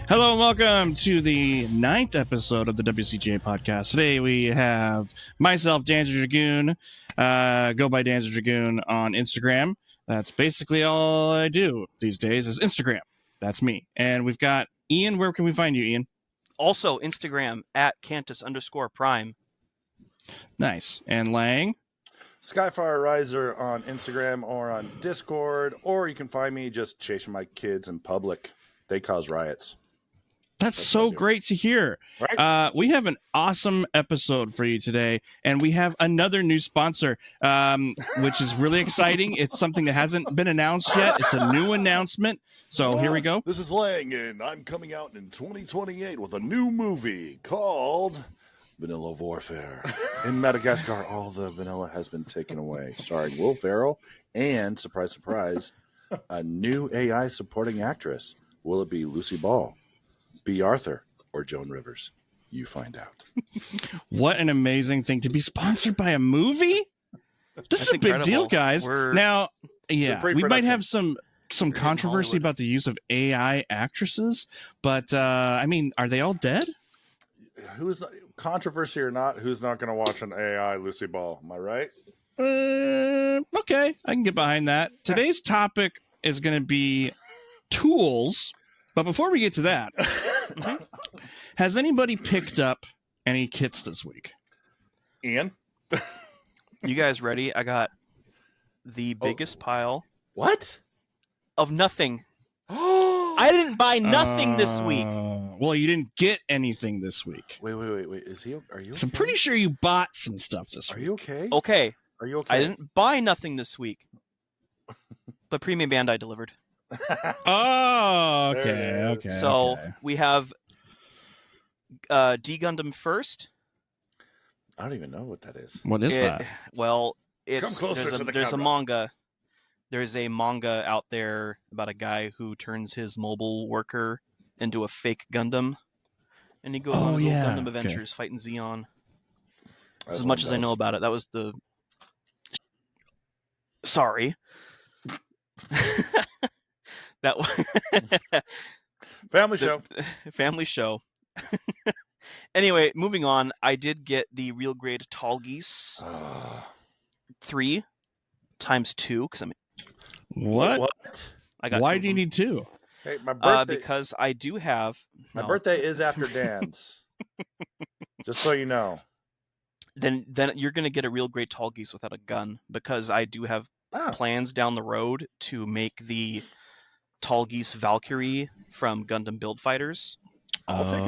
Hello and welcome to the 9th episode of the WCGA podcast. Today we have myself, Dancer Dragoon, go by Dancer Dragoon on Instagram. That's basically all I do these days is Instagram. That's me. And we've got Ian. Where can we find you, Ian? Also, Instagram at Cantus_Prime. Nice. And Lang? Skyfire Riser on Instagram or on Discord, or you can find me just chasing my kids in public. They cause riots. That's so great to hear. Right? We have an awesome episode for you today, and we have another new sponsor, which is really exciting. It's something that hasn't been announced yet. It's a new announcement. So here we go. This is Lang, and I'm coming out in 2028 with a new movie called Vanilla Warfare. In Madagascar, all the vanilla has been taken away. Starring Will Ferrell and, surprise, surprise, a new AI supporting actress. Will it be Lucy Ball, B. Arthur, or Joan Rivers? You find out. What an amazing thing to be sponsored by a movie. This is a big deal, guys. Now, yeah, we might have some controversy about the use of AI actresses, but I mean, are they all dead? Who's controversy or not? Who's not going to watch an AI Lucy Ball? Am I right? Okay, I can get behind that. Today's topic is going to be tools. But before we get to that, has anybody picked up any kits this week? Ian? You guys ready? I got the biggest pile. What? Of nothing. I didn't buy nothing this week. Well, you didn't get anything this week. Wait. Is he? Are you okay? So I'm pretty sure you bought some stuff this week. Are you okay? Okay. Are you okay? I didn't buy nothing this week. But Premium Bandai delivered. Oh, okay. So we have D Gundam First. I don't even know what that is. What is that? Well, Come closer to the there's a camera. manga. There's a manga out there about a guy who turns his mobile worker into a fake Gundam, and he goes on his little Gundam adventures fighting Zeon. That's as much as I know about it. That was the. Sorry. That family show. Anyway, moving on. I did get the real grade Tall Geese 3 times 2 because I'm. What? I got. Why do you need 2? Hey, my birthday. Because I do have. My birthday is after Dan's. Just so you know. Then you're gonna get a real great Tall Geese without a gun because I do have plans down the road to make the Tall Geese Valkyrie from Gundam Build Fighters,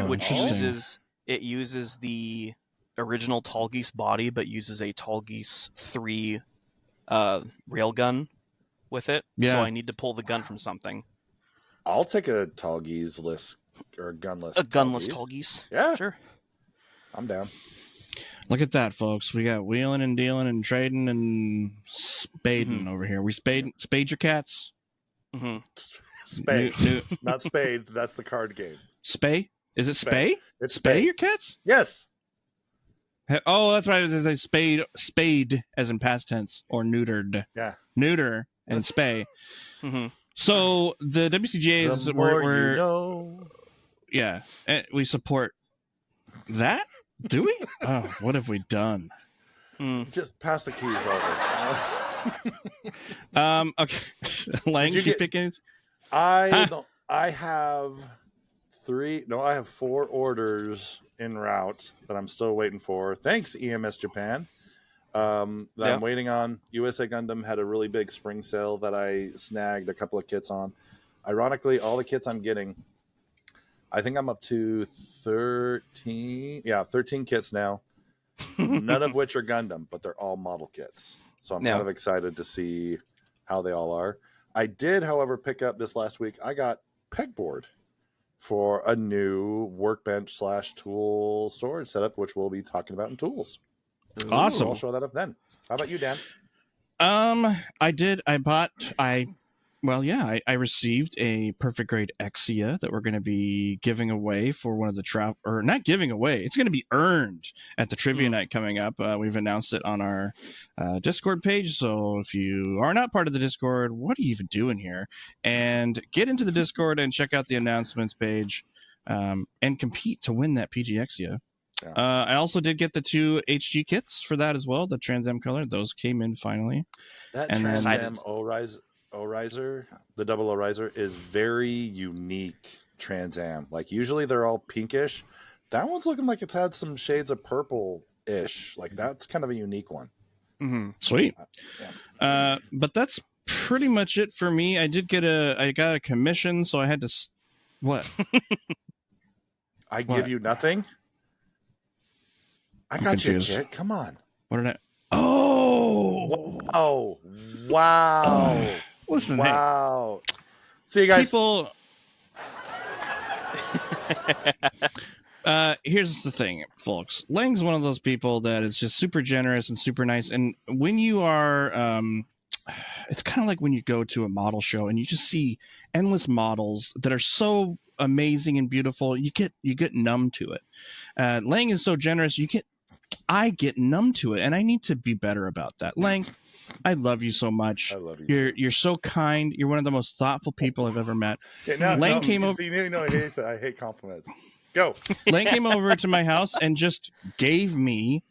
which uses the original Tall Geese body, but uses a Tall Geese 3 railgun with it. Yeah. So I need to pull the gun from something. I'll take a Tall Geese list or a gunless. A gunless Tall Geese. Yeah, sure. I'm down. Look at that, folks. We got wheeling and dealing and trading and spading over here. We spade your cats. Mm-hmm. Spade, not spade. That's the card game. Spay? Is it spay? It's spay your cats? Yes. Oh, that's right. It's a spade as in past tense or neutered. Yeah. Neuter and spay. Mm-hmm. So the WCGA is yeah, we support that. Do we? Oh, what have we done? Just pass the keys over. Okay. Lang, you pick anything? I have 4 orders en route that I'm still waiting for. Thanks, EMS Japan. I'm waiting on. USA Gundam had a really big spring sale that I snagged a couple of kits on. Ironically, all the kits I'm getting, I think I'm up to 13. Yeah, 13 kits now. None of which are Gundam, but they're all model kits. So I'm kind of excited to see how they all are. I did, however, pick up this last week. I got pegboard for a new workbench / tool storage setup, which we'll be talking about in tools. Awesome. I'll show that up then. How about you, Dan? I received a perfect grade Exia that we're going to be giving away for one of the not giving away. It's going to be earned at the trivia night coming up. We've announced it on our Discord page. So if you are not part of the Discord, what are you even doing here? And get into the Discord and check out the announcements page. and compete to win that PGXia. Yeah. I also did get the 2 HG kits for that as well, the Trans Am color. Those came in finally. That And Trans then- Am O-Riser, the double O-Riser, is very unique Trans Am. Like, usually they're all pinkish. That one's looking like it's had some shades of purple-ish. Like, that's kind of a unique one. Mm-hmm. Sweet. Yeah. But that's pretty much it for me. I got a commission, so I had to. What? I give you nothing? I I'm got confused. you a kit. Come on. What did I? Oh! Oh, wow. Listen, wow. See you hey, guys. people. Here's the thing, folks. Lang's one of those people that is just super generous and super nice. And when you are, it's kind of like when you go to a model show and you just see endless models that are so amazing and beautiful. You get numb to it. Lang is so generous. I get numb to it, and I need to be better about that. Lang, I love you so much. I love you. You're so kind. You're one of the most thoughtful people I've ever met. Yeah, Lang came over. See, I hate compliments. Go. Lang came over to my house and just gave me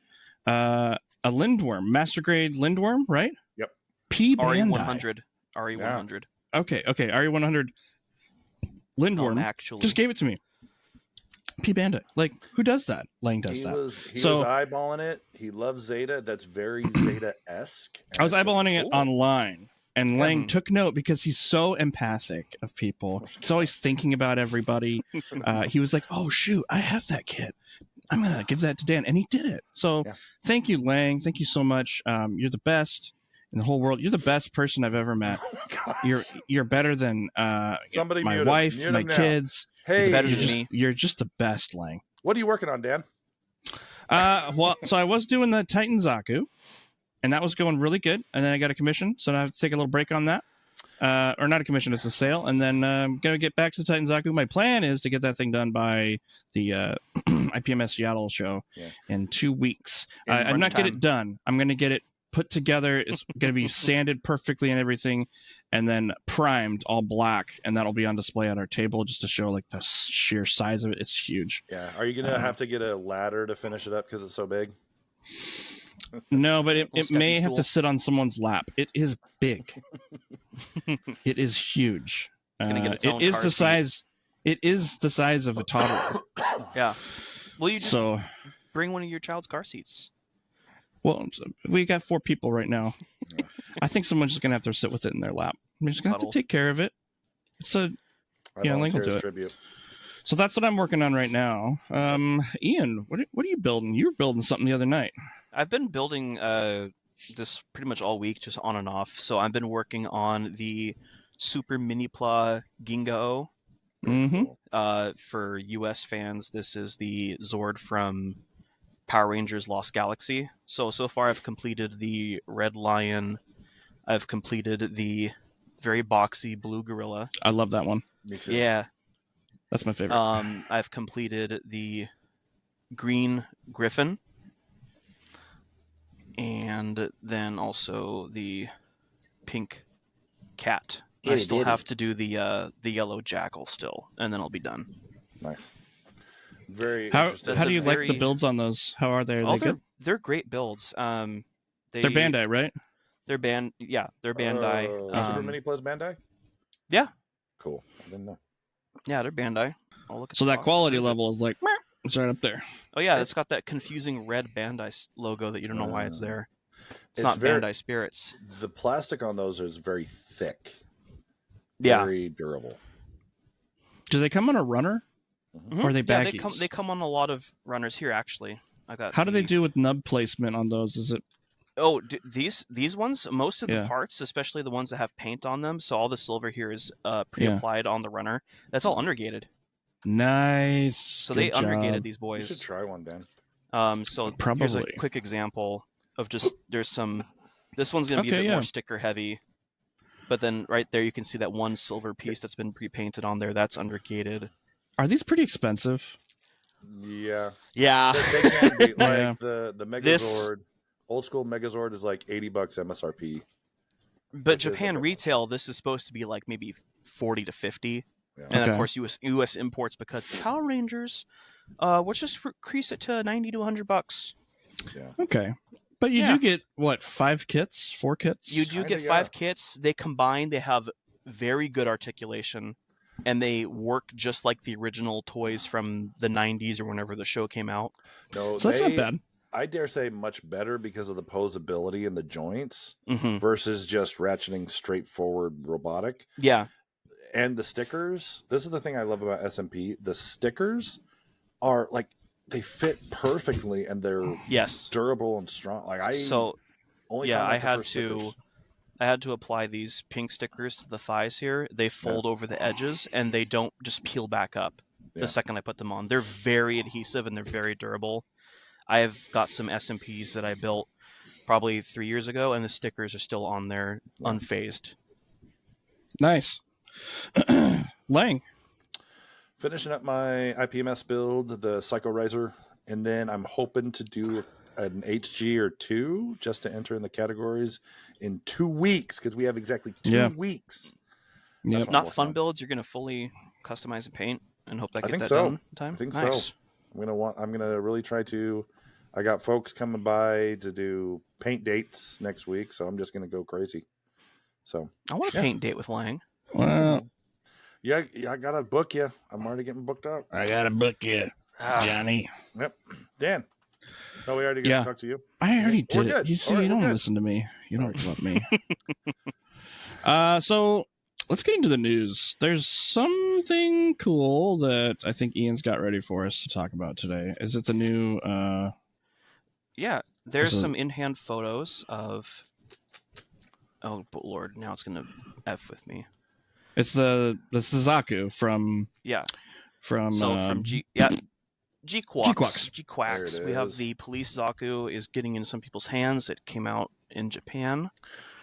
a lindworm, master grade lindworm, right? Yep. P Bandai. RE100. RE100. Okay. RE100 lindworm. Actually, just gave it to me. P Bandai. Like, who does that? Lang does that. He was eyeballing it. He loves Zeta. That's very Zeta-esque. I was eyeballing it online. And Lang took note because he's so empathic of people. He's always thinking about everybody. He was like, oh, shoot, I have that kit. I'm going to give that to Dan. And he did it. So Thank you, Lang. Thank you so much. You're the best in the whole world. You're the best person I've ever met. You're better than my wife, my kids. Hey, you're just the best, Lang. What are you working on, Dan? So I was doing the Titan Zaku. And that was going really good. And then I got a commission, so I have to take a little break on that. Or not a commission, it's a sale. And then I'm going to get back to the Titan Zaku. My plan is to get that thing done by the IPMS Seattle show in 2 weeks. I'm not get it done. I'm going to get it put together. It's going to be sanded perfectly and everything. And then primed all black. And that'll be on display at our table just to show like the sheer size of it. It's huge. Yeah. Are you going to have to get a ladder to finish it up because it's so big? No, but it may have to sit on someone's lap. It is big. It is huge. It's gonna get its own it is car the seat. size. It is the size of a toddler. Yeah. Well, you just So, bring one of your child's car seats. well, we got 4 people right now. I think someone's just gonna have to sit with it in their lap. I'm just gonna have to Cuddle. take care of it. Link will do it. Tribute. So that's what I'm working on right now. Ian, what are you building? You were building something the other night. I've been building this pretty much all week, just on and off. So I've been working on the Super Mini Pla Ginga-O. Mm-hmm. For US fans, this is the Zord from Power Rangers Lost Galaxy. So far I've completed the Red Lion. I've completed the very boxy Blue Gorilla. I love that one. Me too. Yeah. That's my favorite. I've completed the Green Griffin. And then also the Pink Cat. I still have to do the Yellow Jackal still, and then I'll be done. Nice. Very How interesting. do you like the builds on those? How are they? Are they good? They're great builds. They're Bandai, right? They're they're Bandai. Super Mini Plus Bandai? Yeah. Cool. I didn't know. Yeah, they're Bandai. I'll look at So the that box. quality level is like, it's right up there. Oh yeah, it's got that confusing red Bandai logo that you don't know why it's there. It's not very- Bandai Spirits. The plastic on those is very thick. Yeah. Very durable. Do they come on a runner? Mhm. Or are they Yeah, baggies? they come on a lot of runners here. Actually, I got. How do they do with nub placement on those? Is it Oh, these ones, most of the Yeah. parts, especially the ones that have paint on them, so all the silver here is pre-applied on the runner. That's all undergated. nice? So Good they undergated job. these You boys. should try one, Dan. So here's a Probably. quick example of just there's some. This one's gonna be a Okay, bit yeah. more sticker heavy, but then right there you can see that one silver piece that's been pre-painted on there. That's undergated. Are these pretty expensive? Yeah. Yeah. They can be. Like Yeah. the This- Megazord, old school Megazord is like $80 MSRP. But Which is Japan a- retail, this is supposed to be like maybe 40 to 50. Yeah. And Okay. of course, US imports because Power Rangers. Let's just increase it to $90 to $100. Yeah. Okay. But you do get, what, 5 kits? 4 kits? You do get 5 kits. They combine. They have very good articulation, and they work just like the original toys from the 90s or whenever the show came out. No, so that's not bad. I dare say much better because of the posability in the joints Mm-hmm. versus just ratcheting straightforward robotic. Yeah. And the stickers, this is the thing I love about SMP. The stickers are like, they fit perfectly and they're durable and strong. Like I had to apply these pink stickers to the thighs here. They fold over the edges and they don't just peel back up the second I put them on. They're very adhesive and they're very durable. I've got some SMPs that I built probably 3 years ago, and the stickers are still on there unfazed. Nice. Lang. Finishing up my IPMS build, the Psycho Riser, and then I'm hoping to do an HG or 2 just to enter in the categories in 2 weeks because we have exactly 2 weeks. Yep. Not fun builds. You're going to fully customize and paint and hope that done in time. I think nice. so. I'm gonna really try to. I got folks coming by to do paint dates next week, so I'm just gonna go crazy. So I want a paint date with Lang. Well, yeah, I gotta book you. I'm already getting booked up. I gotta book you, Johnny. Yep, Dan. No, we already got to talk to you. I already did. Good. You see, you don't listen to me. You don't love me. So let's get into the news. There's something cool that I think Ian's got ready for us to talk about today. Is it the new? There's some in-hand photos of. Oh, but Lord! Now it's gonna f with me. It's the Zaku from G-Quacks. We have the police Zaku is getting in some people's hands. It came out in Japan.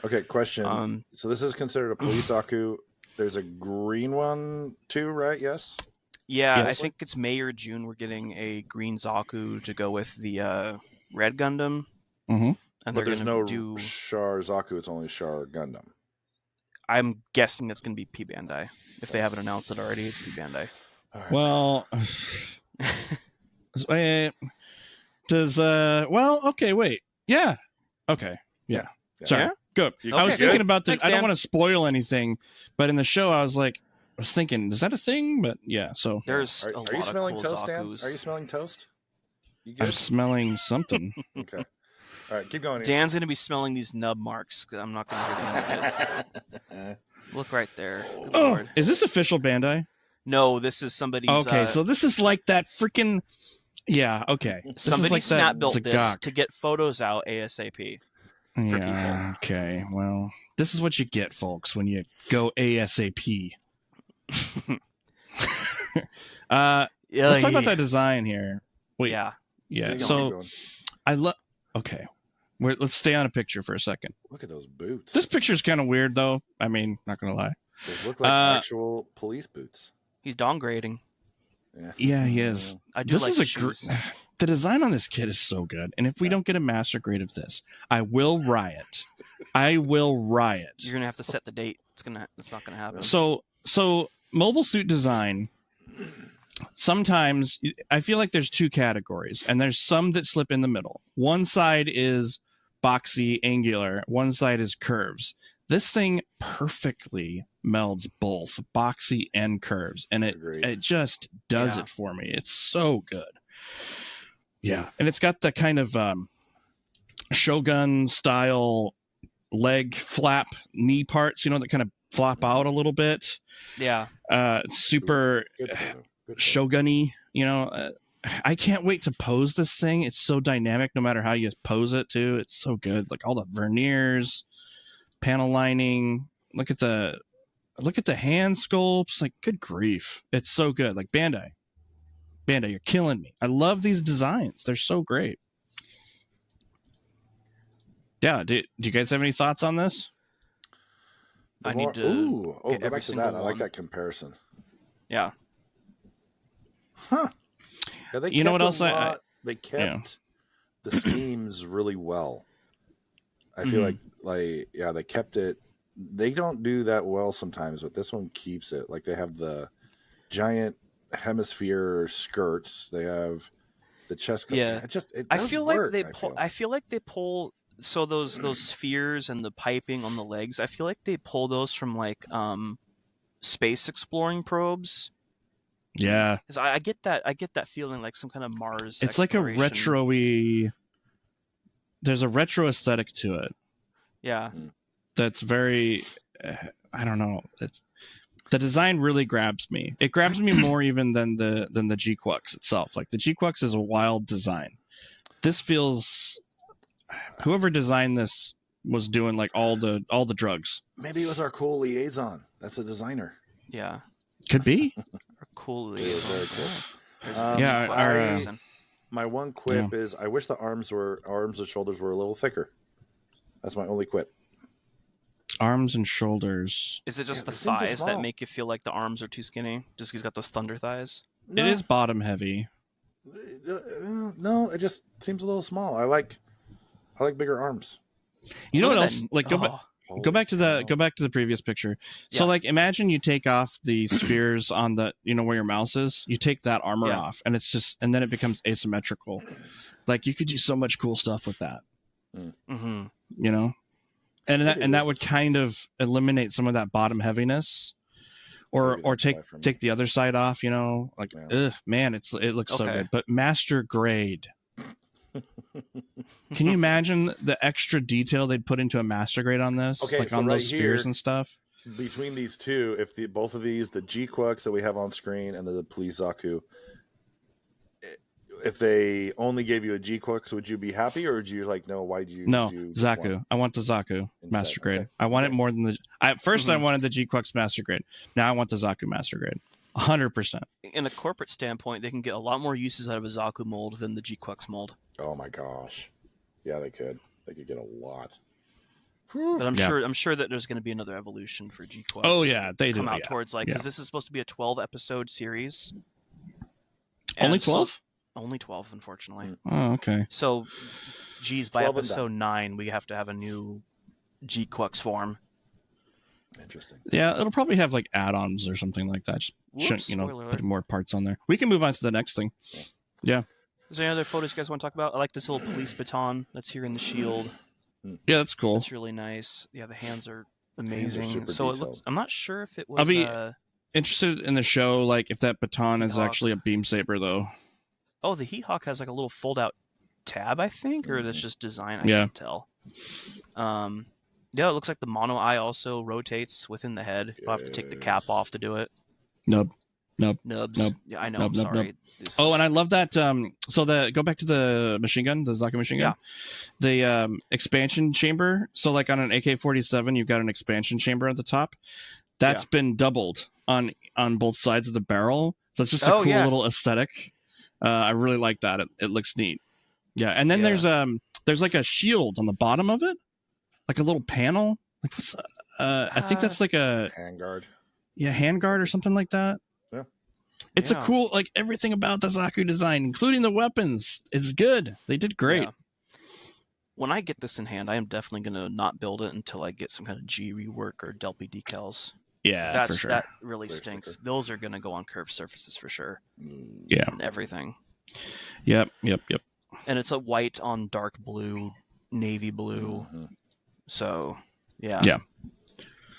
Okay, question. So this is considered a police Zaku. There's a green one too, right? Yes? Yeah, yes. I think it's May or June we're getting a green Zaku to go with the Red Gundam. Mm-hmm. And but there's no Char Zaku, it's only Char Gundam. I'm guessing that's going to be P Bandai. If they haven't announced it already, it's P Bandai. Right. Well, okay, wait. Yeah. Okay. Yeah. Sorry. Yeah? Good. Okay, I was thinking about Thanks, I don't want to spoil anything, but in the show I was thinking, is that a thing? But yeah, so there's a lot of smelling cool toast, Zakus. Dan? Are you smelling toast? I'm smelling something. Okay. All right, keep going. Dan's going to be smelling these nub marks because I'm not going to hear the end of it. Look right there. Good Lord. Is this official Bandai? No, this is somebody's... Okay, so this is like that freaking... Yeah, okay. Somebody like snap built this to get photos out ASAP. Yeah, okay. Well, this is what you get, folks, when you go ASAP. Let's talk about that design here. Wait. Yeah. So I love... Okay. Let's stay on a picture for a second. Look at those boots. This picture's kind of weird, though. I mean, not going to lie. Those look like actual police boots. He's downgrading. Yeah, he is. I do like the shoes. The design on this kit is so good. And if we don't get a master grade of this, I will riot. You're going to have to set the date. It's not going to happen. So mobile suit design... Sometimes I feel like there's 2 categories, and there's some that slip in the middle. One side is boxy, angular. One side is curves. This thing perfectly melds both boxy and curves, and it just does it for me. It's so good. Yeah, and it's got the kind of Shogun style leg flap knee parts, that kind of flop out a little bit. Yeah. Super Shogun-y, I can't wait to pose this thing. It's so dynamic no matter how you pose it too. It's so good. Like all the veneers, panel lining, look at the hand sculpts. Like, good grief. It's so good. Like Bandai, you're killing me. I love these designs. They're so great. Yeah, do you guys have any thoughts on this? I need to go back to that. I like that comparison. Yeah. Huh. Yeah, you know what else? They kept the schemes really well. I feel like they kept it. They don't do that well sometimes, but this one keeps it. Like they have the giant hemisphere skirts. They have the chest. Yeah. It I does feel work, like I feel like they pull. So those spheres and the piping on the legs, I feel like they pull those from like space exploring probes. Yeah, Because I get that feeling like some kind of Mars. it's like a exploration. retro-y. There's a retro aesthetic to it. Yeah. That's very. I don't know. The design really grabs me. It grabs me more even than the G-Quux itself. Like the G-Quux is a wild design. This feels. Whoever designed this was doing like all the drugs. Maybe it was our cool liaison. That's a designer. Yeah. Could be. Cool. Very cool. Yeah, my one quip is I wish the arms and shoulders were a little thicker. That's my only quip. Arms and shoulders. Is it just the thighs that make you feel like the arms are too skinny? Just he's got those thunder thighs. No. It is bottom heavy. No, it just seems a little small. I like bigger arms. You know what else? Like go back to the previous picture. So like imagine you take off the spheres on the where your mouse is. You take that armor off, and then it becomes asymmetrical. Like you could do so much cool stuff with that. Mm-hmm. And that would kind of eliminate some of that bottom heaviness, or take the other side off. Ugh, man, it looks so good. But master grade. Can you imagine the extra detail they'd put into a master grade on this? Okay, like so on right those spheres here, and stuff? Between these two, if both of these, the G-Quux that we have on screen and the police Zaku, if they only gave you a G-Quux, would you be happy, or would you like, no, why do you do Zaku? I want the Zaku master grade. Okay. I want it more than the... At first, I wanted the G-Quux master grade. Now I want the Zaku master grade. 100%. In a corporate standpoint, they can get a lot more uses out of a Zaku mold than the G-Quux mold. Oh my gosh. Yeah, they could. They could get a lot. But I'm sure that there's going to be another evolution for G-Quux. Oh yeah, they come out towards because this is supposed to be a 12-episode series. Only 12? Only 12, unfortunately. Oh, okay. So, by episode 9, we have to have a new G-Quux form. Interesting. Yeah, it'll probably have like add-ons or something like that. Just put more parts on there. We can move on to the next thing. Yeah. Is there any other photos you guys want to talk about? I like this little police baton that's here in the shield. Yeah, that's cool. It's really nice. Yeah, the hands are amazing. Hands are so it looks. I'm not sure if it was. I'll be interested in the show, like if that baton is actually a beam saber, though. Oh, the He-Hawk has like a little fold-out tab, I think, or that's just design. I can't tell. Yeah, it looks like the mono eye also rotates within the head. You'll have to take the cap off to do it. Nope. Nubs. Yeah, I know. Sorry. And I love that. Go back to the machine gun, the Zaku machine gun. The expansion chamber. So like on an AK-47, you've got an expansion chamber at the top. That's been doubled on both sides of the barrel. So it's just a cool little aesthetic. I really like that. It looks neat. Yeah, and then there's like a shield on the bottom of it. Like a little panel. Like what's I think that's like a handguard. Yeah, handguard or something like that. Yeah. It's a cool, like everything about the Zaku design, including the weapons, is good. They did great. Yeah. When I get this in hand, I am definitely going to not build it until I get some kind of G rework or Delpy decals. Yeah, for sure. That really stinks. Those are going to go on curved surfaces for sure. Yeah. And everything. Yep. And it's a white on dark blue, navy blue. Mm-hmm. So, yeah.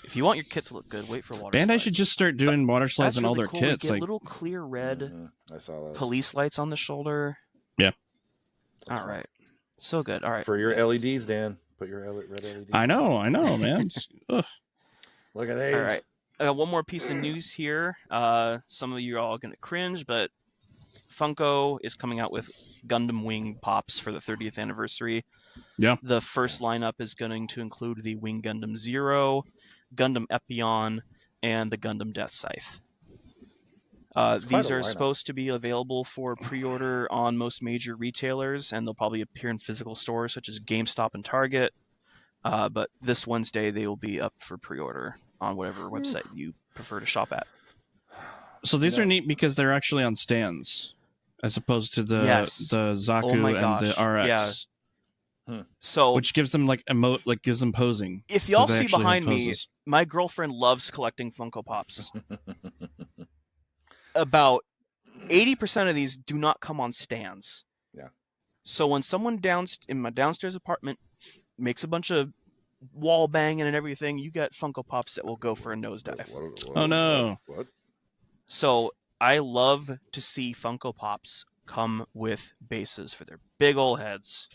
If you want your kit to look good, wait for water Bandai slides. should just start doing water slides on all their kits. We get little clear red I saw those. Police lights on the shoulder. Yeah. All right. So good. All right. For your LEDs, Dan. Put your red LEDs. I know, man. Look at these. All right. I got one more piece of news here. Some of you are all going to cringe, but Funko is coming out with Gundam Wing Pops for the 30th anniversary. Yeah. The first lineup is going to include the Wing Gundam Zero, Gundam Epion, and the Gundam Death Scythe. These are supposed to be available for pre-order on most major retailers, and they'll probably appear in physical stores such as GameStop and Target. But this Wednesday, they will be up for pre-order on whatever website you prefer to shop at. So these are neat because they're actually on stands, as opposed to the Zaku and the RX. Yeah. So, which gives them gives them posing. If y'all see behind me, my girlfriend loves collecting Funko Pops. about 80% of these do not come on stands. Yeah. So when someone in my downstairs apartment makes a bunch of wall banging and everything, you get Funko Pops that will go for a nosedive. Oh no! What? So I love to see Funko Pops come with bases for their big old heads.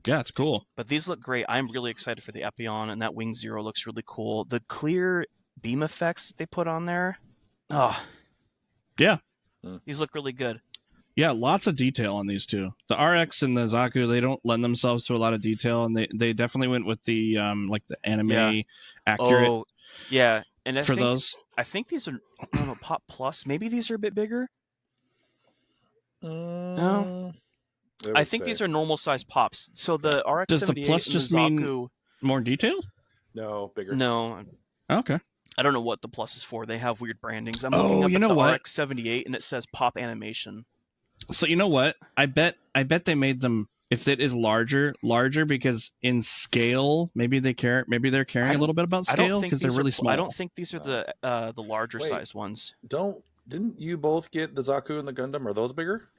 Yeah, it's cool. But these look great. I'm really excited for the Epion, and that Wing Zero looks really cool. The clear beam effects that they put on there, yeah, these look really good. Yeah, lots of detail on these two. The RX and the Zaku, they don't lend themselves to a lot of detail, and they definitely went with the like the anime accurate. Oh, yeah, and those. I think these are Pop Plus. Maybe these are a bit bigger. No, I think these are normal size pops. So the RX-78 does the plus just mean more detail? No, bigger. No. Okay. I don't know what the plus is for. They have weird brandings. I'm looking up at the RX-78 and it says Pop Animation. So you know what? I bet they made them, if it is larger because in scale, maybe they're caring a little bit about scale because they're really small. I don't think these are the larger size ones. Didn't you both get the Zaku and the Gundam? Are those bigger?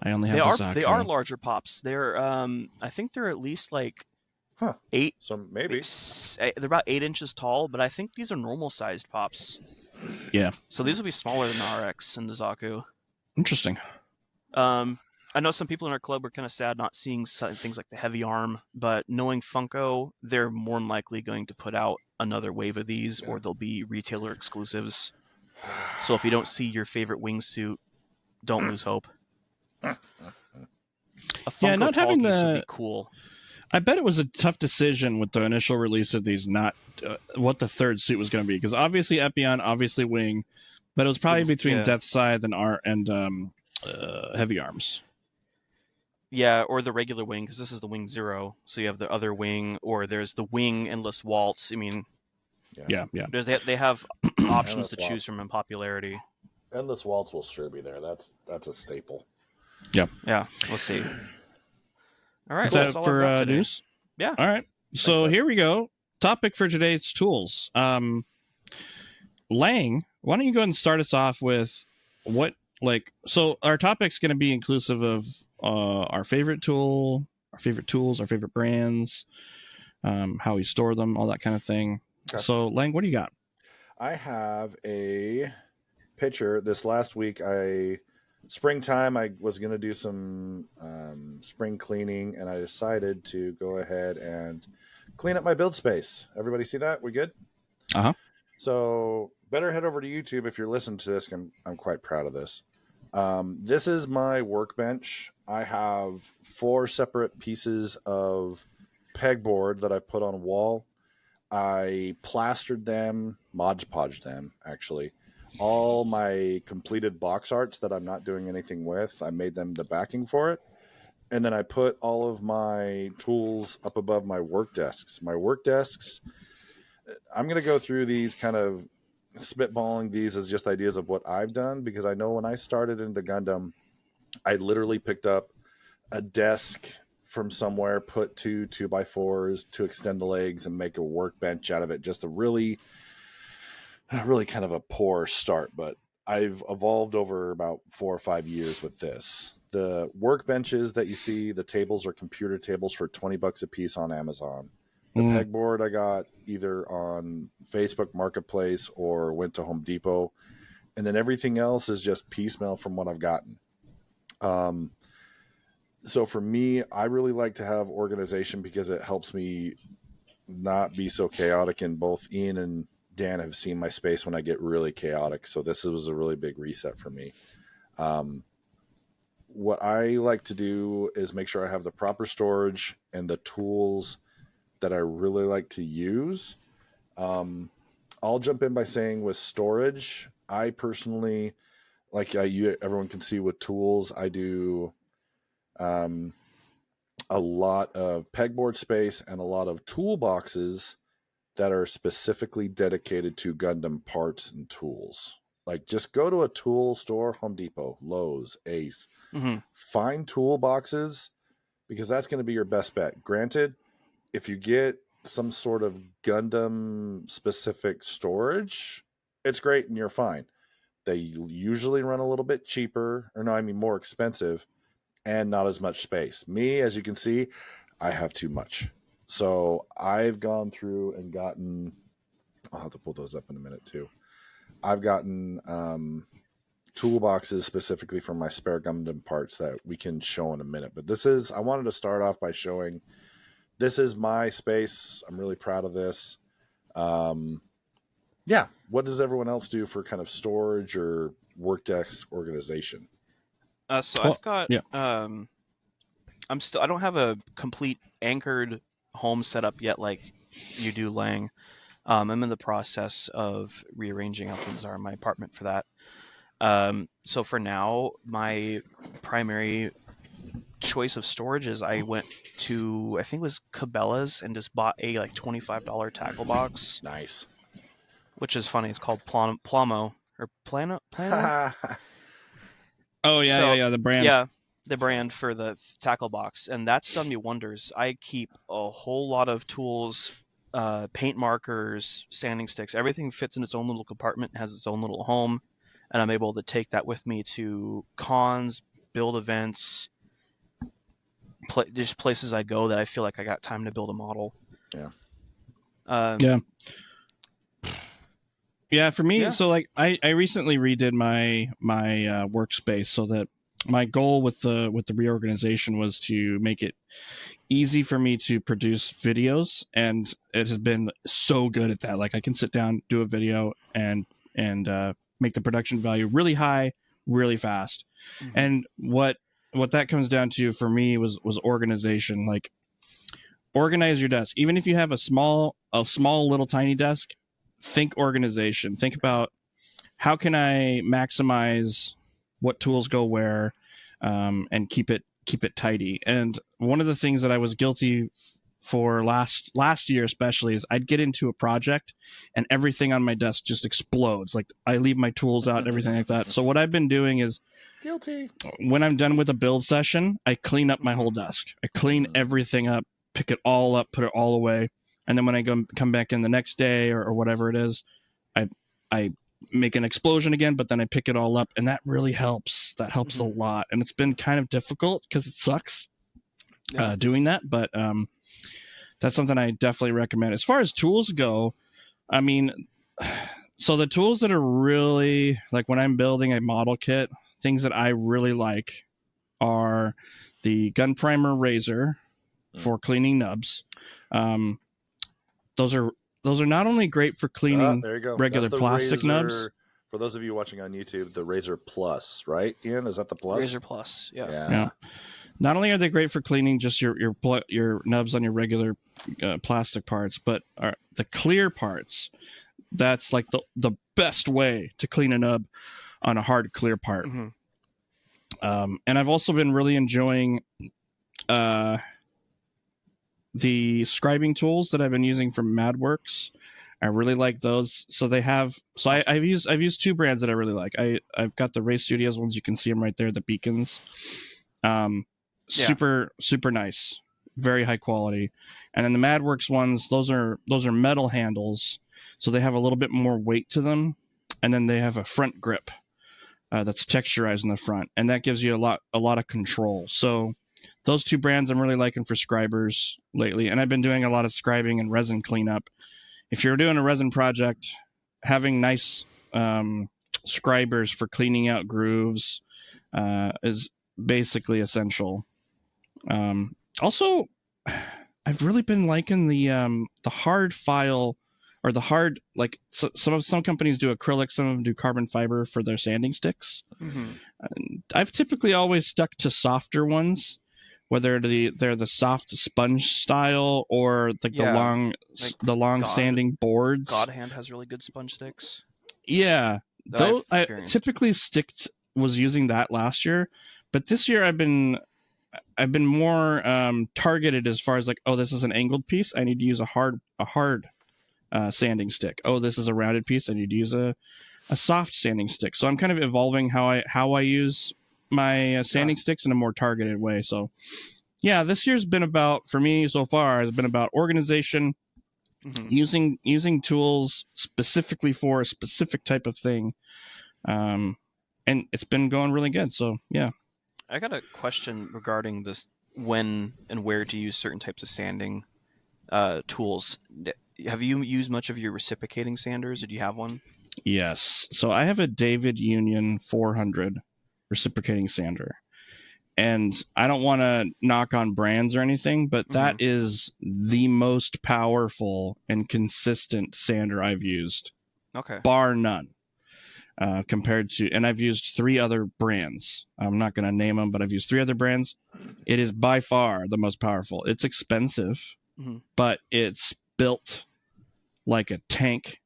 I only have the Zaku. They are larger pops. They're I think they're at least like 8. So maybe they're about 8 inches tall, but I think these are normal sized pops. Yeah. So these will be smaller than the RX and the Zaku. Interesting. I know some people in our club were kind of sad not seeing things like the heavy arm, but knowing Funko, they're more than likely going to put out another wave of these, or they'll be retailer exclusives. So if you don't see your favorite wingsuit, don't lose hope. A Funko not having would be cool. I bet it was a tough decision with the initial release of these, not what the third suit was going to be, because obviously Epion, obviously Wing, but it was probably between Death Scythe and Heavy Arms. Yeah, or the regular Wing, because this is the Wing Zero. So you have the other Wing, or there's the Wing Endless Waltz. I mean, yeah. They have options to choose from in popularity. Endless Waltz will sure be there. That's a staple. Yep. Yeah, we'll see. All right. Is that for news? Yeah. All right. So here we go. Topic for today's tools. Lang, why don't you go ahead and start us off with so our topic's going to be inclusive of our favorite tool, our favorite tools, our favorite brands, how we store them, all that kind of thing. Okay. So Lang, what do you got? I have a picture. This last week, springtime, I was going to do some spring cleaning, and I decided to go ahead and clean up my build space. Everybody see that? We good? Uh-huh. So better head over to YouTube if you're listening to this. I'm quite proud of this. This is my workbench. I have 4 separate pieces of pegboard that I've put on a wall. I plastered them, Mod Podged them, actually. All my completed box arts that I'm not doing anything with, I made them the backing for it. And then I put all of my tools up above my work desks. My work desks, I'm going to go through these kind of spitballing these as just ideas of what I've done, because I know when I started into Gundam, I literally picked up a desk from somewhere, put 2 2x4s to extend the legs and make a workbench out of it. Just a really kind of a poor start, but I've evolved over about 4 or 5 years with this. The workbenches that you see, the tables are computer tables for $20 a piece on Amazon. The pegboard I got either on Facebook Marketplace or went to Home Depot. And then everything else is just piecemeal from what I've gotten. So for me, I really like to have organization because it helps me not be so chaotic. And both Ian and Dan have seen my space when I get really chaotic. So this was a really big reset for me. What I like to do is make sure I have the proper storage and the tools that I really like to use. I'll jump in by saying with storage, I personally, everyone can see with tools, I do a lot of pegboard space and a lot of toolboxes that are specifically dedicated to Gundam parts and tools. Like, just go to a tool store, Home Depot, Lowe's, Ace. Find toolboxes, because that's going to be your best bet. Granted, if you get some sort of Gundam specific storage, it's great and you're fine. They usually run a little bit cheaper, or no, I mean more expensive, and not as much space. Me, as you can see, I have too much. So I've gone through and gotten, I'll have to pull those up in a minute too. I've gotten toolboxes specifically for my spare Gundam parts that we can show in a minute. But I wanted to start off by showing, this is my space. I'm really proud of this. Yeah. What does everyone else do for kind of storage or work desk organization? So I've got, I don't have a complete anchored home setup yet like you do, Lang. I'm in the process of rearranging how things are in my apartment for that. So for now, my primary choice of storage is I went to, I think it was Cabela's, and just bought a like $25 tackle box. Nice. Which is funny. It's called Plamo or Plano. Oh yeah, the brand. Yeah, the brand for the tackle box, and that's done me wonders. I keep a whole lot of tools, paint markers, sanding sticks. Everything fits in its own little compartment, has its own little home, and I'm able to take that with me to cons, build events, just places I go that I feel like I got time to build a model. Yeah. Yeah, for me, so like I recently redid my workspace, so that my goal with the reorganization was to make it easy for me to produce videos, and it has been so good at that. Like I can sit down, do a video, and make the production value really high, really fast. Mm-hmm. And what that comes down to for me was organization. Like, organize your desk. Even if you have a small little tiny desk, think organization. Think about, how can I maximize what tools go where, and keep it tidy. And one of the things that I was guilty for last year especially is I'd get into a project and everything on my desk just explodes. Like I leave my tools out and everything like that. So what I've been doing is, guilty, when I'm done with a build session, I clean up my whole desk. I clean everything up, pick it all up, put it all away. And then when I come back in the next day or whatever it is, I make an explosion again, but then I pick it all up, and that really helps. That helps a lot. And it's been kind of difficult because it sucks doing that, but that's something I definitely recommend. As far as tools go, I mean, so the tools that are really, like when I'm building a model kit, things that I really like are the gun primer razor for cleaning nubs. Those are not only great for cleaning regular plastic nubs. For those of you watching on YouTube, the Razor Plus, right, Ian? Is that the Plus? Razor Plus, yeah. Not only are they great for cleaning just your nubs on your regular plastic parts, but the clear parts. That's like the best way to clean a nub on a hard clear part. Mm-hmm. And I've also been really enjoying the scribing tools that I've been using from MadWorks. I really like those. So they have, I've used two brands that I really like. I've got the Ray Studios ones. You can see them right there, the beacons. Super nice, very high quality. And then the MadWorks ones, those are metal handles, so they have a little bit more weight to them. And then they have a front grip that's texturized in the front, and that gives you a lot of control. So those two brands I'm really liking for scribers lately, and I've been doing a lot of scribing and resin cleanup. If you're doing a resin project, having nice scribers for cleaning out grooves is basically essential. Also, I've really been liking the hard file, or the hard, like some companies do acrylic, some of them do carbon fiber for their sanding sticks. Mm-hmm. I've typically always stuck to softer ones, whether they're the soft sponge style or the long sanding boards. God Hand has really good sponge sticks. Yeah, though I typically was using that last year, but this year I've been more targeted as far as like, oh, this is an angled piece, I need to use a hard sanding stick. Oh, this is a rounded piece, I need to use a soft sanding stick. So I'm kind of evolving how I use my sanding sticks in a more targeted way. So yeah, this year's been about, for me so far, has been about organization, using tools specifically for a specific type of thing, and it's been going really good. So yeah. I got a question regarding this: when and where to use certain types of sanding tools. Have you used much of your reciprocating sanders, or do you have one? Yes. So I have a David Union 400 reciprocating sander. And I don't want to knock on brands or anything, but that is the most powerful and consistent sander I've used. Okay. Bar none. Compared to, and I've used 3 other brands. I'm not going to name them, but I've used 3 other brands. It is by far the most powerful. It's expensive, but it's built like a tank.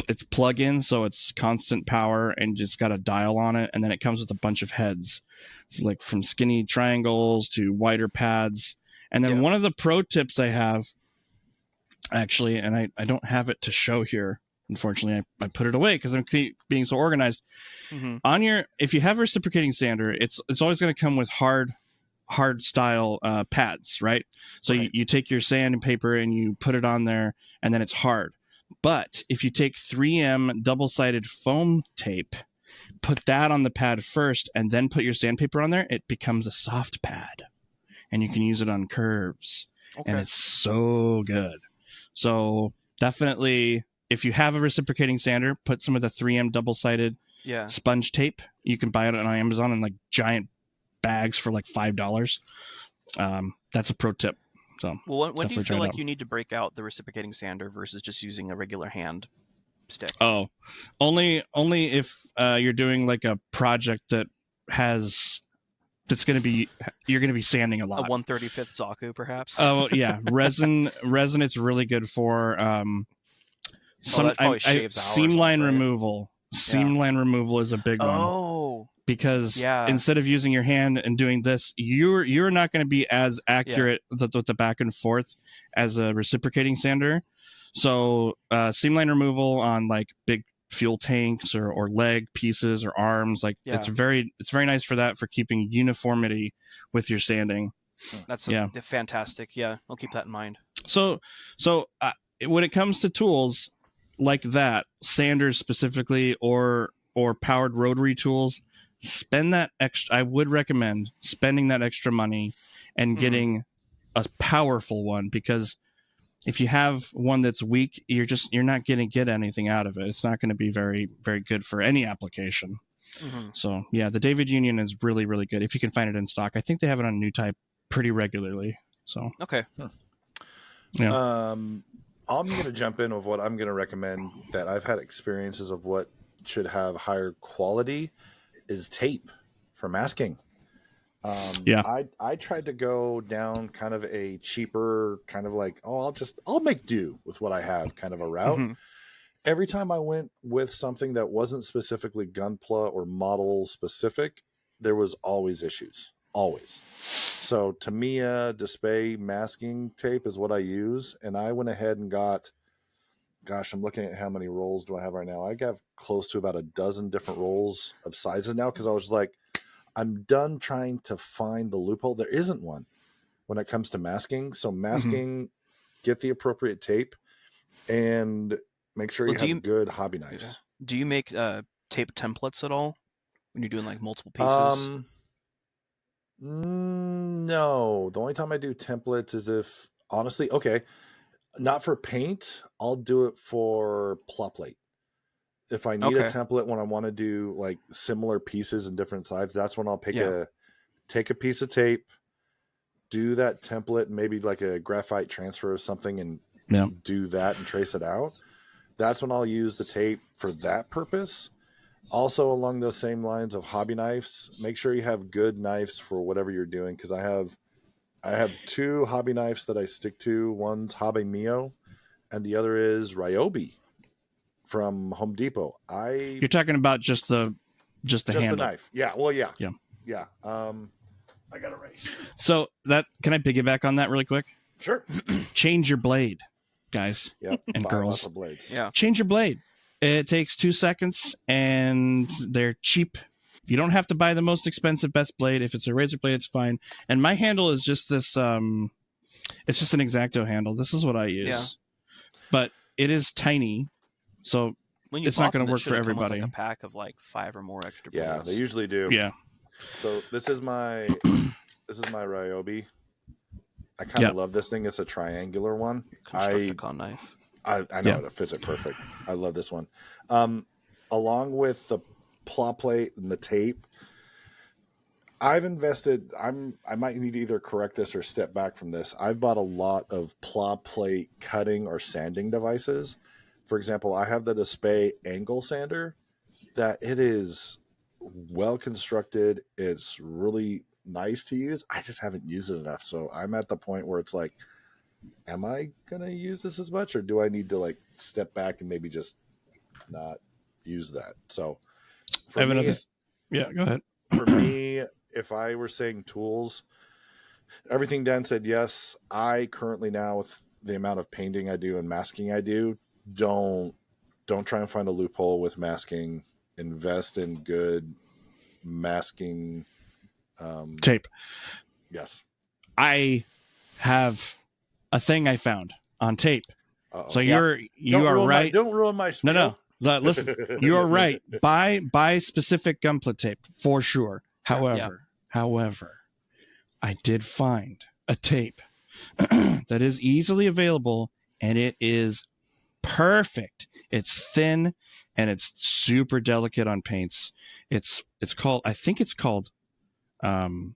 It's plug-in, so it's constant power, and it's got a dial on it, and then it comes with a bunch of heads, like from skinny triangles to wider pads. And then one of the pro tips I have, actually, and I don't have it to show here, unfortunately. I put it away because I'm being so organized. If you have a reciprocating sander, it's always going to come with hard style pads, right? So you take your sand and paper and you put it on there, and then it's hard. But if you take 3M double-sided foam tape, put that on the pad first, and then put your sandpaper on there, it becomes a soft pad, and you can use it on curves, and it's so good. So definitely, if you have a reciprocating sander, put some of the 3M double-sided sponge tape. You can buy it on Amazon in like giant bags for like $5. That's a pro tip. So, well, when do you feel like you need to break out the reciprocating sander versus just using a regular hand stick? Oh, only if you're doing like a project you're going to be sanding a lot. A 1/35 Zaku, perhaps. Oh yeah, resin. It's really good for seam line removal. Seam line removal is a big one. Because instead of using your hand and doing this, you're not going to be as accurate with the back and forth as a reciprocating sander. So seam line removal on like big fuel tanks or leg pieces or arms, like it's very nice for that, for keeping uniformity with your sanding. That's fantastic. Yeah, I'll keep that in mind. So when it comes to tools like that, sanders specifically, or powered rotary tools, I would recommend spending that extra money and getting a powerful one, because if you have one that's weak, you're not going to get anything out of it. It's not going to be very, very good for any application. So yeah, the David Union is really, really good if you can find it in stock. I think they have it on New Type pretty regularly. So I'm going to jump in with what I'm going to recommend, that I've had experiences of what should have higher quality, is tape for masking. I tried to go down kind of a cheaper, kind of like, I'll make do with what I have kind of a route. Every time I went with something that wasn't specifically Gunpla or model specific, there was always issues. Always. So Tamiya Display masking tape is what I use. And I went ahead and got, I'm looking at how many rolls do I have right now. I got close to about a dozen different rolls of sizes now, because I was like, I'm done trying to find the loophole. There isn't one when it comes to masking. So masking, get the appropriate tape, and make sure you have good hobby knives. Do you make tape templates at all when you're doing like multiple pieces? No. The only time I do templates is if, honestly, not for paint. I'll do it for plot plate. If I need a template when I want to do like similar pieces in different sizes, that's when I'll take a piece of tape, do that template, maybe like a graphite transfer or something, and do that and trace it out. That's when I'll use the tape for that purpose. Also, along those same lines of hobby knives, make sure you have good knives for whatever you're doing, because I have 2 hobby knives that I stick to. One's Hobby Mio, and the other is Ryobi from Home Depot. You're talking about just the handle. The knife. Yeah. Well, yeah. I got it right. So can I piggyback on that really quick? Sure. Change your blade, guys and girls. Blades. Yeah. Change your blade. It takes 2 seconds, and they're cheap. You don't have to buy the most expensive best blade. If it's a razor blade, it's fine. And my handle is just this. It's just an X-Acto handle. This is what I use. But it is tiny. So When you it's not bought going them, to it work for should've come with, everybody. like a pack of like 5 or more extra Yeah, blades. they usually do. Yeah. So this is my Ryobi. I kind of love this thing. It's a triangular one. Constructicon knife. I know it fits it perfect. I love this one. Along with the claw plate and the tape, I've invested. I might need to either correct this or step back from this. I've bought a lot of claw plate cutting or sanding devices. For example, I have the Display angle sander. That it is well constructed. It's really nice to use. I just haven't used it enough. So I'm at the point where it's like, am I gonna use this as much, or do I need to like step back and maybe just not use that? So for me, go ahead. For me, if I were saying tools, everything Dan said, yes. I currently now, with the amount of painting I do and masking I do, don't try and find a loophole with masking. Invest in good masking tape. Yes. I have a thing I found on tape. Uh-oh. So you are right. Don't ruin my spiel. No. Listen, you are right. Buy specific gunpla tape for sure. However, I did find a tape that is easily available, and it is perfect. It's thin and it's super delicate on paints. It's called, I think it's called, or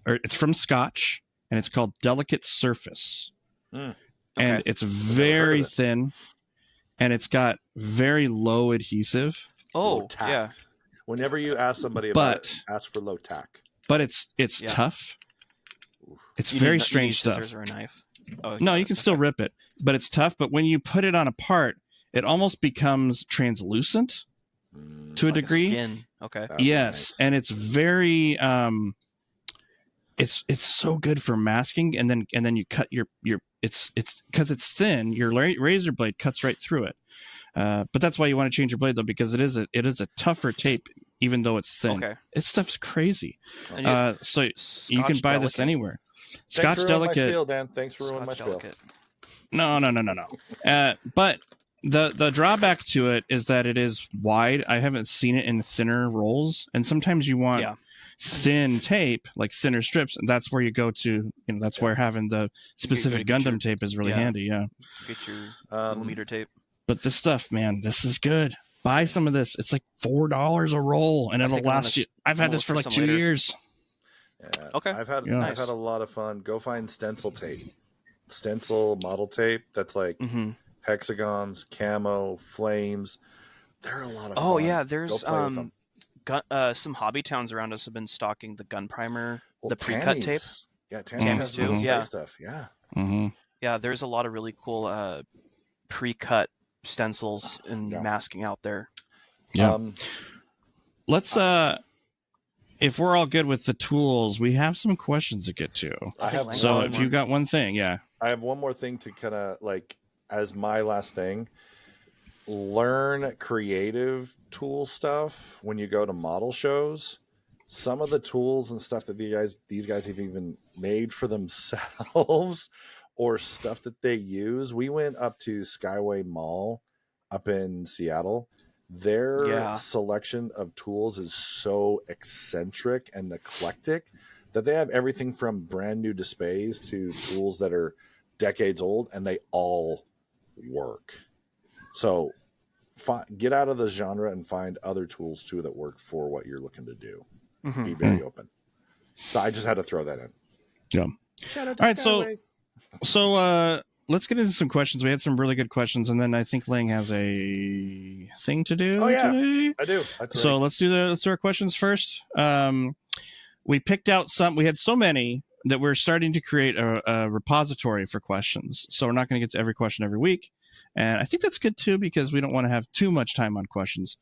it's from Scotch, and it's called Delicate Surface. Okay. And it's very thin, and it's got very low adhesive. Oh, low tack. yeah. Whenever you ask somebody about it, ask for low tack. But it's tough. It's very strange stuff. Scissors or a knife? Oh, no, you can still rip it, but it's tough. But when you put it on a part, it almost becomes translucent to a degree. Skin. Okay. Yes, nice. And it's very it's so good for masking, and then you cut your it's because it's thin, your razor blade cuts right through it. But that's why you want to change your blade though, because it is a tougher tape, even though it's thin. Okay. This stuff's crazy. So Scotch you can buy Delicate. this anywhere. Scotch Delicate. My spiel, Dan. Thanks for ruining my spiel. No. But the drawback to it is that it is wide. I haven't seen it in thinner rolls, and sometimes you want thin tape, like thinner strips, and that's where you go to. That's where having the specific Gundam tape is really handy. Yeah, get your millimeter tape. But this stuff, man, this is good. Buy some of this. It's like $4 a roll, and it'll last you. I've had this for like 2 years. Yeah. Okay. I've had a lot of fun. Go find stencil tape, stencil model tape. That's like hexagons, camo, flames. They're a lot of fun. Oh yeah, there's some hobby towns around us have been stocking the gun primer, the pre-cut tape. Yeah, Tammy's too. Yeah, stuff. Yeah. Mm-hmm. Yeah, there's a lot of really cool pre-cut stencils and masking out there. Yeah. Let's if we're all good with the tools, we have some questions to get to. So if you got one thing, I have one more thing to kind of like as my last thing. Learn creative tool stuff when you go to model shows. Some of the tools and stuff that these guys have even made for themselves or stuff that they use. We went up to Skyway Mall up in Seattle. Their selection of tools is so eccentric and eclectic that they have everything from brand new displays to tools that are decades old, and they all work. So get out of the genre and find other tools too that work for what you're looking to do. Be very open. So I just had to throw that in. Yeah. Shout out to all right, Skyway. so let's get into some questions. We had some really good questions, and then I think Lang has a thing to do today. I do. That's so right. let's do our questions first. We picked out some. We had so many that we're starting to create a repository for questions. So we're not going to get to every question every week, and I think that's good too because we don't want to have too much time on questions.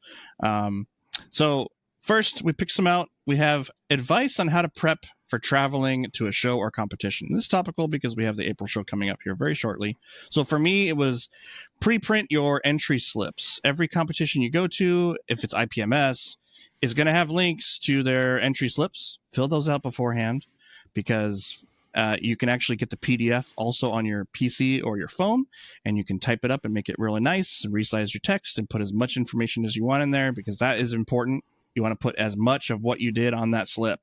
So first, we picked some out. We have advice on how to prep for traveling to a show or competition. This is topical because we have the April show coming up here very shortly. So for me, it was pre-print your entry slips. Every competition you go to, if it's IPMS, is going to have links to their entry slips. Fill those out beforehand because You can actually get the PDF also on your PC or your phone, and you can type it up and make it really nice and resize your text and put as much information as you want in there, because that is important. You want to put as much of what you did on that slip.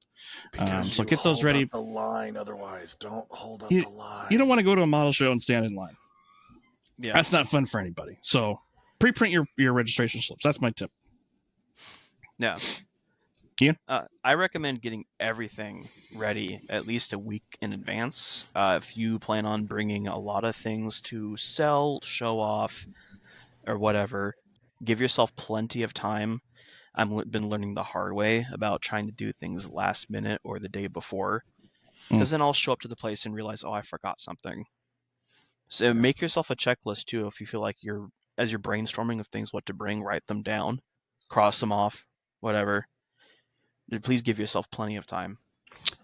So get those ready. Up the line, otherwise, don't hold up the line. You don't want to go to a model show and stand in line. Yeah, that's not fun for anybody. So pre-print your registration slips. That's my tip. Yeah. Ian? I recommend getting everything ready at least a week in advance. If you plan on bringing a lot of things to sell, show off, or whatever, give yourself plenty of time. I've been learning the hard way about trying to do things last minute or the day before, because then I'll show up to the place and realize, oh, I forgot something. So make yourself a checklist too. If you feel like as you're brainstorming of things, what to bring, write them down, cross them off, whatever. Please give yourself plenty of time.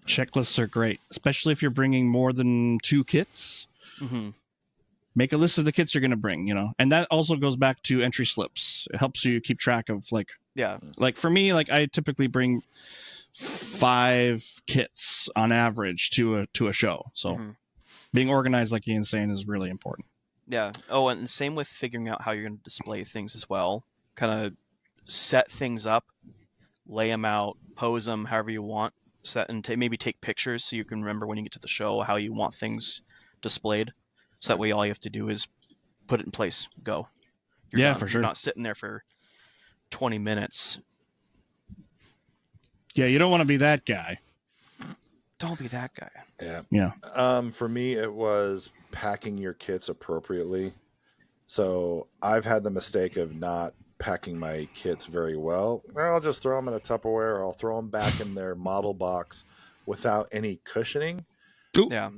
Checklists are great, especially if you're bringing more than 2 kits. Mm-hmm. Make a list of the kits you're going to bring, and that also goes back to entry slips. It helps you keep track of like for me, like I typically bring 5 kits on average to a show. So being organized, like Ian's saying, is really important. Yeah. Oh, and same with figuring out how you're going to display things as well. Kind of set things up, lay them out, pose them however you want, set and maybe take pictures so you can remember when you get to the show how you want things displayed. So that way all you have to do is put it in place, go. You're done. For sure. You're not sitting there for 20 minutes. Yeah, you don't want to be that guy. Don't be that guy. Yeah. For me, it was packing your kits appropriately. So I've had the mistake of not packing my kits very well. I'll just throw them in a Tupperware, or I'll throw them back in their model box without any cushioning. Ooh. Yeah.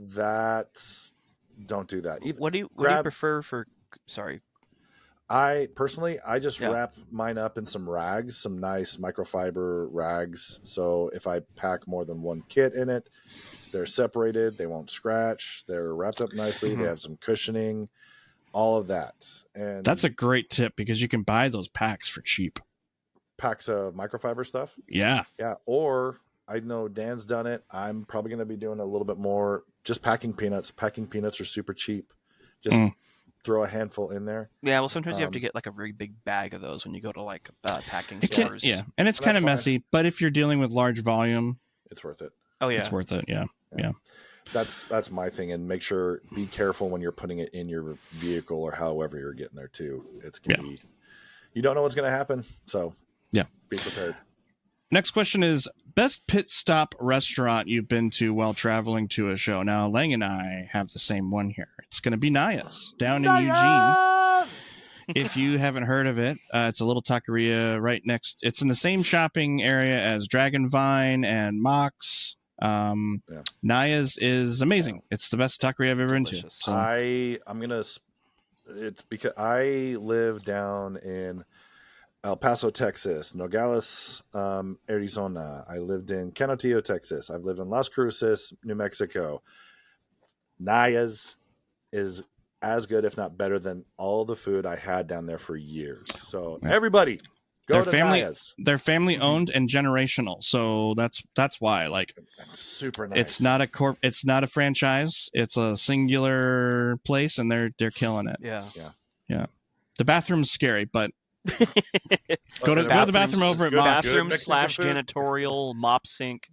Don't do that. What do you prefer for? Sorry. I just wrap mine up in some rags, some nice microfiber rags. So if I pack more than 1 kit in it, they're separated. They won't scratch. They're wrapped up nicely. They have some cushioning, all of that. And that's a great tip, because you can buy those packs for cheap. Packs of microfiber stuff. Yeah. Yeah. Or I know Dan's done it. I'm probably going to be doing a little bit more. Just packing peanuts. Packing peanuts are super cheap. Just throw a handful in there. Yeah, well, sometimes you have to get like a very big bag of those when you go to like packing stores. And it's kind of messy, but if you're dealing with large volume, it's worth it. Oh yeah, it's worth it. Yeah. That's my thing. And make sure, be careful when you're putting it in your vehicle or however you're getting there too. It's gonna be, you don't know what's going to happen, so be prepared. Next question is, best pit stop restaurant you've been to while traveling to a show. Now, Lang and I have the same one here. It's going to be Naya's down in Eugene. If you haven't heard of it, it's a little taqueria right next. It's in the same shopping area as Dragon Vine and Mox. Naya's is amazing. It's the best taqueria I've ever been to. So. It's because I live down in El Paso, Texas, Nogales, Arizona. I lived in Canotillo, Texas. I've lived in Las Cruces, New Mexico. Naya's is as good, if not better, than all the food I had down there for years. So everybody, go to Naya's. They're family owned and generational, so that's why. Like, super nice. It's not a franchise. It's a singular place, and they're killing it. Yeah. The bathroom's scary, but. Go to the bathroom over at Mox. Bathroom / janitorial mop sink.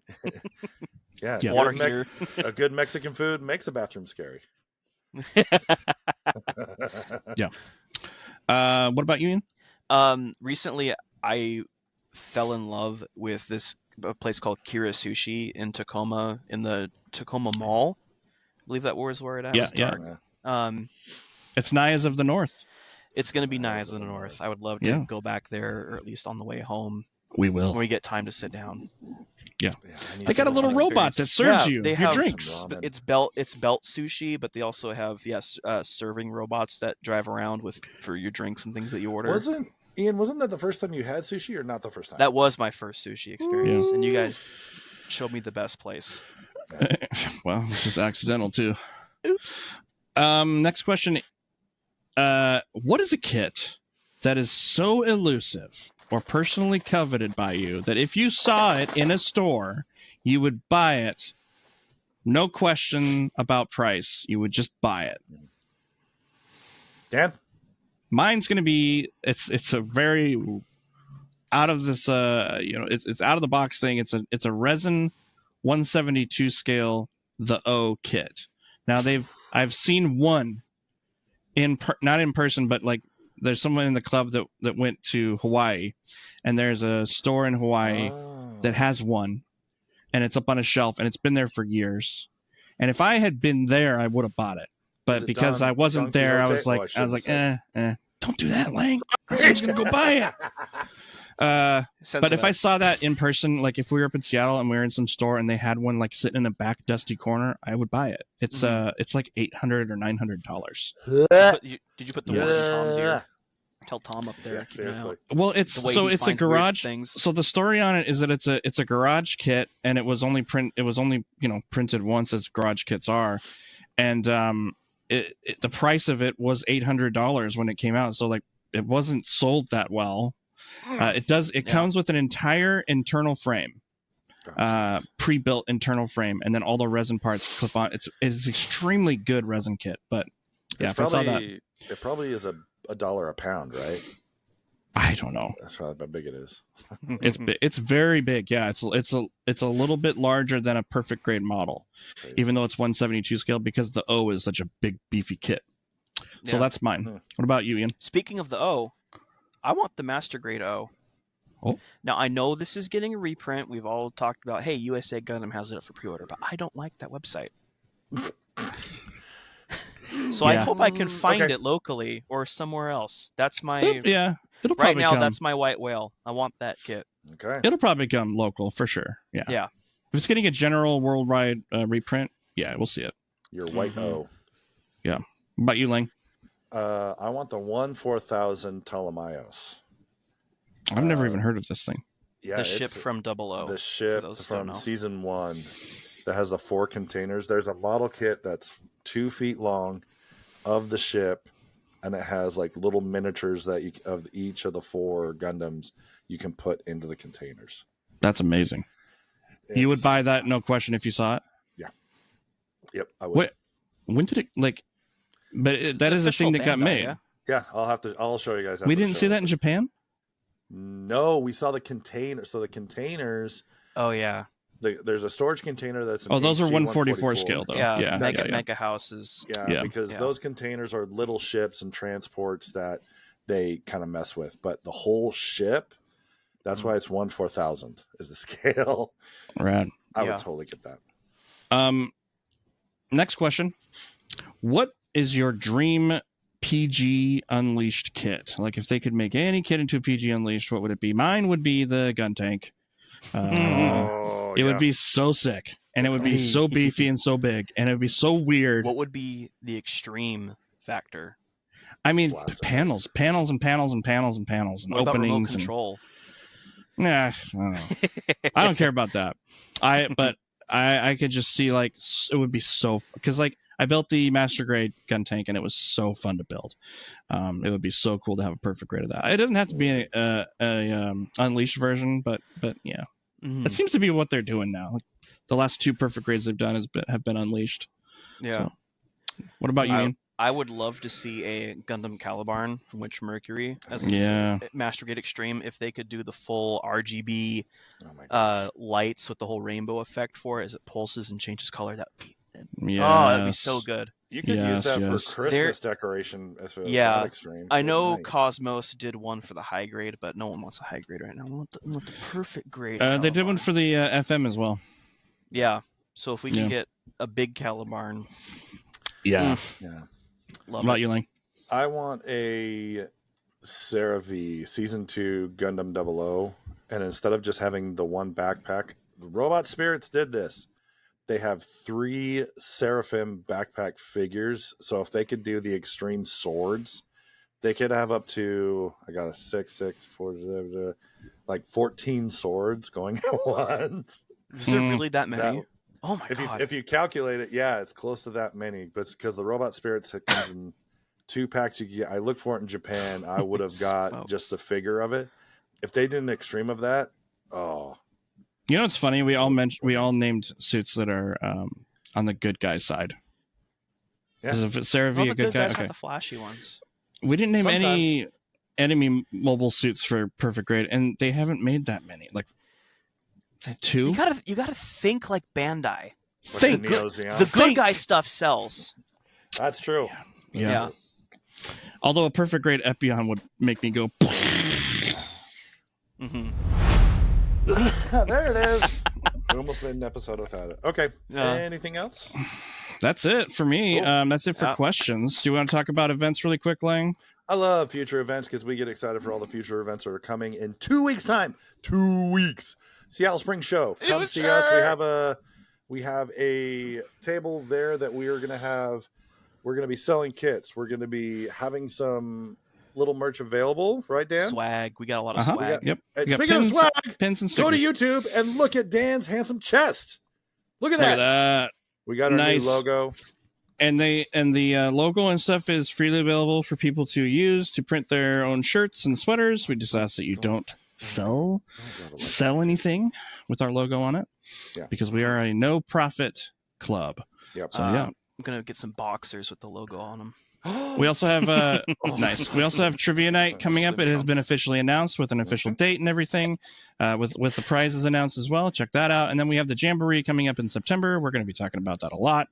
Water heater. A good Mexican food makes a bathroom scary. What about you, Ian? Recently I fell in love with a place called Kira Sushi in Tacoma, in the Tacoma Mall. I believe that was where it was dark. It's Naya's of the North. It's going to be Naya's of the North. I would love to go back there, or at least on the way home. We will. When we get time to sit down. Yeah. They got a little robot that serves you your drinks. It's belt sushi, but they also have serving robots that drive around for your drinks and things that you order. Wasn't that the first time you had sushi, or not the first time? That was my first sushi experience, and you guys showed me the best place. Well, it's just accidental too. Oops. Next question. What is a kit that is so elusive or personally coveted by you that if you saw it in a store, you would buy it no question about price. You would just buy it. Dan? Mine's going to be it's a very out of this it's out of the box thing. It's a resin 172 scale the O kit. Now I've seen one not in person, but like there's someone in the club that went to Hawaii, and there's a store in Hawaii that has one, and it's up on a shelf, and it's been there for years. And if I had been there, I would have bought it. But because I wasn't there, I was like, don't do that, Lang. Someone's gonna go buy it. But if I saw that in person, like if we were up in Seattle and we were in some store and they had one like sitting in a back dusty corner, I would buy it. It's it's like $800 or $900. Did you put the one in Tom's ear? Tell Tom up there. Yeah, seriously. Well, it's a garage. So the story on it is that it's a garage kit, and it was only printed once, as garage kits are, and the price of it was $800 when it came out. So like it wasn't sold that well. It comes with an entire internal frame, pre-built internal frame, and then all the resin parts clip on. It's extremely good resin kit, but yeah, if I saw that, it probably is $1 a pound, right? I don't know. That's probably how big it is. It's very big. Yeah, it's a little bit larger than a perfect grade model, even though it's 172 scale, because the O is such a big beefy kit. So that's mine. What about you, Ian? Speaking of the O, I want the Master Grade O. Oh. Now, I know this is getting a reprint. We've all talked about, hey, USA Gundam has it up for pre-order, but I don't like that website. So I hope I can find it locally or somewhere else. That's my... It'll right now, that's my white whale. I want that kit. Okay. It'll probably come local for sure. Yeah. Yeah. If it's getting a general worldwide reprint, we'll see it. Your white O. Yeah. What about you, Ling? I want the 1/4000 Ptolemaios. I've never even heard of this thing. Yeah, the ship from Double O. The ship from season 1 that has the 4 containers. There's a model kit that's 2 feet long of the ship, and it has like little miniatures of each of the 4 Gundams you can put into the containers. That's amazing. You would buy that, no question, if you saw it? Yeah. Yep, I would. When did it, like... But that is a thing that got made. Yeah, I'll show you guys. We didn't see that in Japan? No, we saw the container. So the containers. Oh yeah. There's a storage container that's. Those are 144 scale though. Yeah. Mega houses. Yeah, because those containers are little ships and transports that they kind of mess with. But the whole ship, that's why it's 1/4000 is the scale. Right. I would totally get that. Next question. What is your dream PG Unleashed kit? Like, if they could make any kit into a PG Unleashed, what would it be? Mine would be the gun tank. It would be so sick, and it would be so beefy and so big, and it would be so weird. What would be the extreme factor? I mean, panels, and openings about remote control? Nah, I don't know. I don't care about that. I could just see, like, it would be so, because like I built the Master Grade gun tank and it was so fun to build. It would be so cool to have a perfect grade of that. It doesn't have to be a Unleashed version, but yeah, that seems to be what they're doing now. Like, the last 2 perfect grades they've done have been Unleashed. Yeah. So, what about you, Ian? I would love to see a Gundam Calibarn from Witch Mercury as Master Grade Extreme, if they could do the full RGB lights with the whole rainbow effect for it as it pulses and changes color. That'd be so good. You could use that for Christmas decoration as well. Yeah, extreme. I know Cosmos did one for the high grade, but no one wants a high grade right now. I want the perfect grade. They did one for the FM as well. Yeah, so if we can get a big Calibarn. Yeah. Love what about you, Lang? I want a CeraV Season 2 Gundam 00, and instead of just having the one backpack, the Robot Spirits did this. They have 3 Seraphim backpack figures, so if they could do the extreme swords, they could have up to, I got a 4, like 14 swords going at once. Is there really that many? Oh my god! If you calculate it, it's close to that many. But it's because the Robot Spirits comes in 2 packs. You can get. I looked for it in Japan. I would have got just the figure of it. If they did an extreme of that, you know what's funny? We all named suits that are on the good guy side. Yeah. Is Seraph Well, a the good guy? guys Okay. have the flashy ones. We didn't name Sometimes. any enemy mobile suits for Perfect Grade, and they haven't made that many. Like 2. You gotta think like Bandai. Like Think. the Neo Zeon. The good guy stuff sells. That's true. Yeah. Although a Perfect Grade Epion would make me go. Mm-hmm. There it is. We almost made an episode without it. Okay. Anything else? That's it for me. Cool. That's it for questions. Do you want to talk about events really quick, Lang? I love future events because we get excited for all the future events that are coming in 2 weeks' time. 2 weeks. Seattle Spring Show. Come see us. We have a table there that we are going to have. We're going to be selling kits. We're going to be having some little merch available, right, Dan? Swag. We got a lot of swag. Yep. And speaking of swag, pins and go stickers. to YouTube and look at Dan's handsome chest. Look at Look that. at that. We got our new logo. And the logo and stuff is freely available for people to use to print their own shirts and sweaters. We just ask that you don't sell anything with our logo on it, because we are a no profit club. Yep. So yeah, I'm gonna get some boxers with the logo on them. we also have nice. We also have trivia night coming up. It has been officially announced with an official date and everything, with the prizes announced as well. Check that out. And then we have the Jamboree coming up in September. We're going to be talking about that a lot.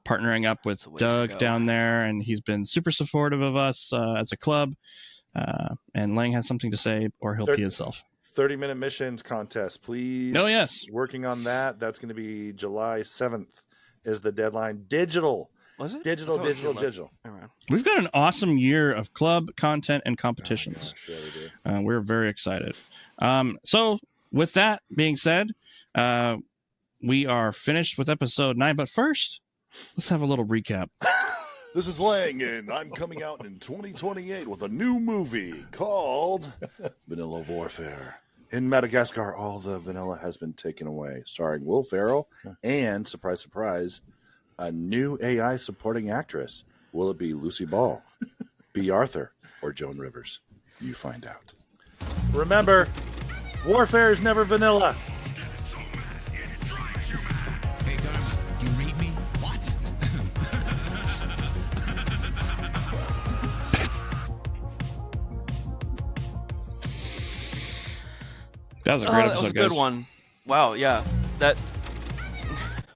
Partnering up with Doug down there, and he's been super supportive of us as a club. And Lang has something to say, or he'll pee himself. 30-minute missions contest, please. Oh, yes. Working on that. That's going to be July 7th is the deadline. Digital. Was it? Digital. We've got an awesome year of club content and competitions. Oh, gosh, yeah, we do. We're very excited. So with that being said, we are finished with episode 9. But first, let's have a little recap. This is Lang, and I'm coming out in 2028 with a new movie called Vanilla Warfare. In Madagascar, all the vanilla has been taken away, starring Will Ferrell and, surprise, surprise, a new AI supporting actress. Will it be Lucy Ball, B. Arthur, or Joan Rivers? You find out. Remember, warfare is never vanilla. Hey, Garmin, you read me? What? That was a great episode, That was a guys. good one. Wow, yeah. That